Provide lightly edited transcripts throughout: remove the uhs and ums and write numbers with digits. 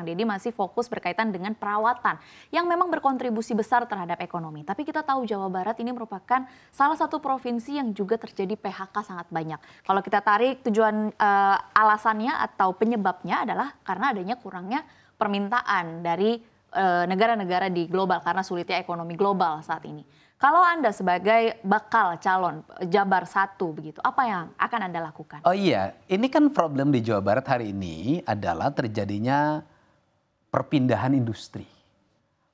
Kang Deddy masih fokus berkaitan dengan perawatan yang memang berkontribusi besar terhadap ekonomi. Tapi kita tahu Jawa Barat ini merupakan salah satu provinsi yang juga terjadi PHK sangat banyak. Kalau kita tarik tujuan alasannya atau penyebabnya adalah karena adanya kurangnya permintaan dari negara-negara di global karena sulitnya ekonomi global saat ini. Kalau Anda sebagai bakal calon Jabar 1 begitu, apa yang akan Anda lakukan? Oh iya, ini kan problem di Jawa Barat hari ini adalah terjadinya perpindahan industri.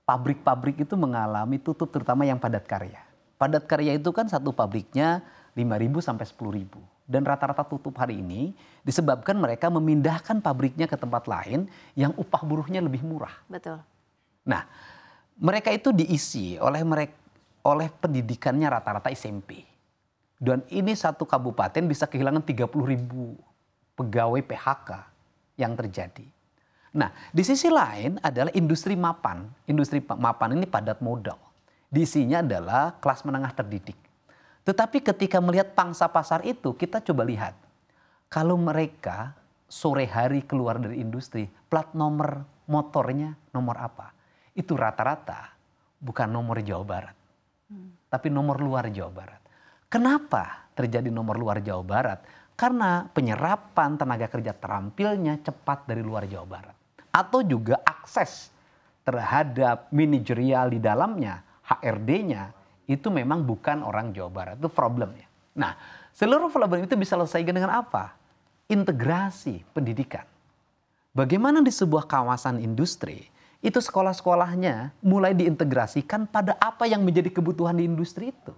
Pabrik-pabrik itu mengalami tutup, terutama yang padat karya. Padat karya itu kan satu pabriknya 5.000 sampai 10.000. Dan rata-rata tutup hari ini disebabkan mereka memindahkan pabriknya ke tempat lain yang upah buruhnya lebih murah. Betul. Nah, mereka itu diisi oleh pendidikannya rata-rata SMP. Dan ini satu kabupaten bisa kehilangan 30.000 pegawai PHK yang terjadi. Nah, di sisi lain adalah industri mapan. Industri mapan ini padat modal. Diisinya adalah kelas menengah terdidik. Tetapi ketika melihat pangsa pasar itu, kita coba lihat. Kalau mereka sore hari keluar dari industri, plat nomor motornya nomor apa? Itu rata-rata bukan nomor Jawa Barat. Tapi nomor luar Jawa Barat. Kenapa terjadi nomor luar Jawa Barat? Karena penyerapan tenaga kerja terampilnya cepat dari luar Jawa Barat. Atau juga akses terhadap manajerial di dalamnya, HRD-nya, itu memang bukan orang Jawa Barat. Itu problemnya. Nah, seluruh problem itu bisa selesaikan dengan apa? Integrasi pendidikan. Bagaimana di sebuah kawasan industri, itu sekolah-sekolahnya mulai diintegrasikan pada apa yang menjadi kebutuhan di industri itu.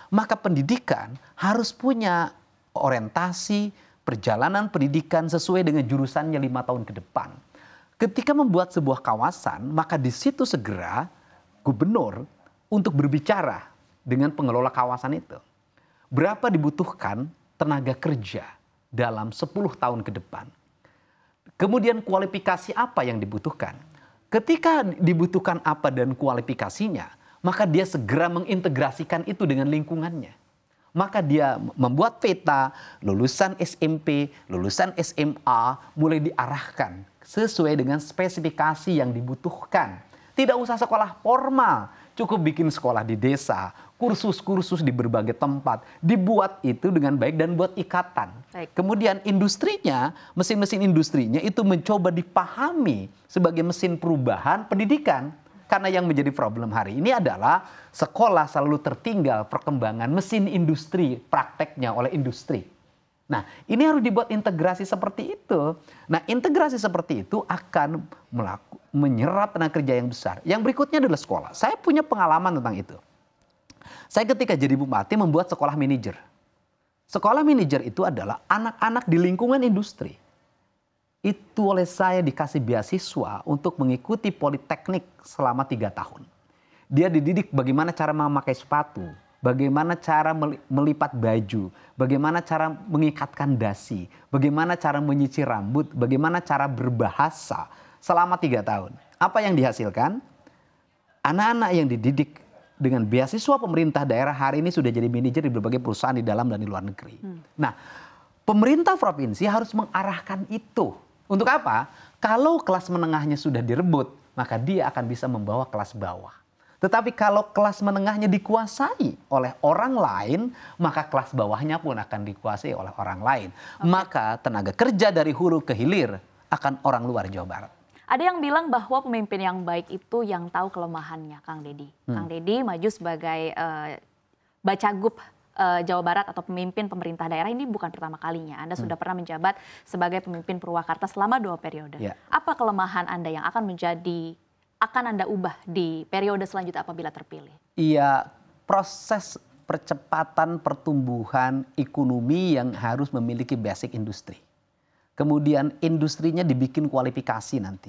Maka pendidikan harus punya orientasi perjalanan pendidikan sesuai dengan jurusannya 5 tahun ke depan. Ketika membuat sebuah kawasan, maka di situ segera gubernur untuk berbicara dengan pengelola kawasan itu. Berapa dibutuhkan tenaga kerja dalam 10 tahun ke depan. Kemudian kualifikasi apa yang dibutuhkan. Ketika dibutuhkan apa dan kualifikasinya, maka dia segera mengintegrasikan itu dengan lingkungannya. Maka dia membuat peta lulusan SMP, lulusan SMA mulai diarahkan sesuai dengan spesifikasi yang dibutuhkan. Tidak usah sekolah formal, cukup bikin sekolah di desa, kursus-kursus di berbagai tempat, dibuat itu dengan baik dan buat ikatan. Baik. Kemudian industrinya, mesin-mesin industrinya itu mencoba dipahami sebagai mesin perubahan pendidikan. Karena yang menjadi problem hari ini adalah sekolah selalu tertinggal perkembangan mesin industri, prakteknya oleh industri. Nah, ini harus dibuat integrasi seperti itu. Nah, integrasi seperti itu akan menyerap tenaga kerja yang besar. Yang berikutnya adalah sekolah. Saya punya pengalaman tentang itu. Saya ketika jadi bupati membuat sekolah manajer. Sekolah manajer itu adalah anak-anak di lingkungan industri. Itu oleh saya dikasih beasiswa untuk mengikuti politeknik selama 3 tahun. Dia dididik bagaimana cara memakai sepatu, bagaimana cara melipat baju, bagaimana cara mengikatkan dasi, bagaimana cara menyisir rambut, bagaimana cara berbahasa selama 3 tahun. Apa yang dihasilkan? Anak-anak yang dididik dengan beasiswa pemerintah daerah hari ini sudah jadi manajer di berbagai perusahaan di dalam dan di luar negeri. Nah, pemerintah provinsi harus mengarahkan itu. Untuk apa? Kalau kelas menengahnya sudah direbut, maka dia akan bisa membawa kelas bawah. Tetapi kalau kelas menengahnya dikuasai oleh orang lain, maka kelas bawahnya pun akan dikuasai oleh orang lain. Maka tenaga kerja dari hulu ke hilir akan orang luar Jawa Barat. Ada yang bilang bahwa pemimpin yang baik itu yang tahu kelemahannya, Kang Deddy. Kang Deddy maju sebagai Bacagub Jawa Barat atau pemimpin pemerintah daerah ini bukan pertama kalinya. Anda sudah pernah menjabat sebagai pemimpin Purwakarta selama 2 periode. Apa kelemahan Anda yang akan Anda ubah di periode selanjutnya apabila terpilih? Iya, proses percepatan pertumbuhan ekonomi yang harus memiliki basic industri. Kemudian industrinya dibikin kualifikasi nanti.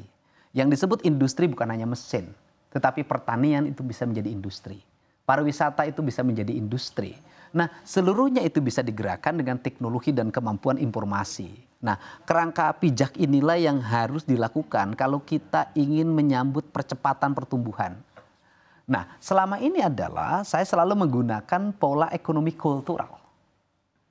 Yang disebut industri bukan hanya mesin, tetapi pertanian itu bisa menjadi industri. Pariwisata itu bisa menjadi industri. Nah, seluruhnya itu bisa digerakkan dengan teknologi dan kemampuan informasi. Nah, kerangka pijak inilah yang harus dilakukan kalau kita ingin menyambut percepatan pertumbuhan. Nah, selama ini adalah saya selalu menggunakan pola ekonomi kultural.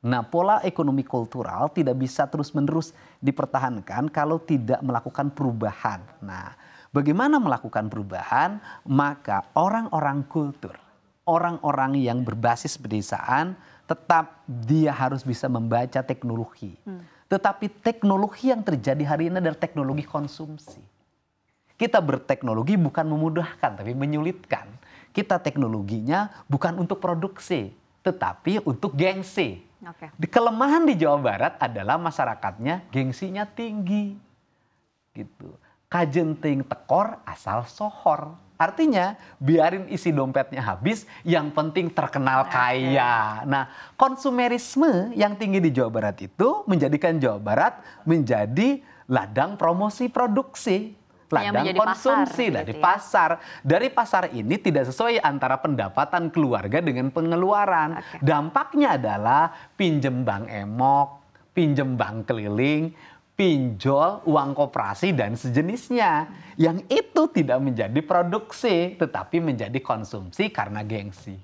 Nah, pola ekonomi kultural tidak bisa terus-menerus dipertahankan kalau tidak melakukan perubahan. Nah, bagaimana melakukan perubahan? Maka orang-orang kultur, orang-orang yang berbasis pedesaan, tetap dia harus bisa membaca teknologi. Tetapi teknologi yang terjadi hari ini adalah teknologi konsumsi. Kita berteknologi bukan memudahkan, tapi menyulitkan. Kita teknologinya bukan untuk produksi, tetapi untuk gengsi. Oke. Kelemahan di Jawa Barat adalah masyarakatnya gengsinya tinggi. Gitu. Kajenting tekor asal sohor. Artinya biarin isi dompetnya habis, yang penting terkenal kaya. Nah, konsumerisme yang tinggi di Jawa Barat itu menjadikan Jawa Barat menjadi ladang promosi produksi. Ladang konsumsi pasar, dari gitu ya. pasar. Dari pasar ini tidak sesuai antara pendapatan keluarga dengan pengeluaran. Dampaknya adalah pinjem bank emok, pinjem bank keliling, pinjol, uang koperasi dan sejenisnya. Yang itu tidak menjadi produksi tetapi menjadi konsumsi karena gengsi.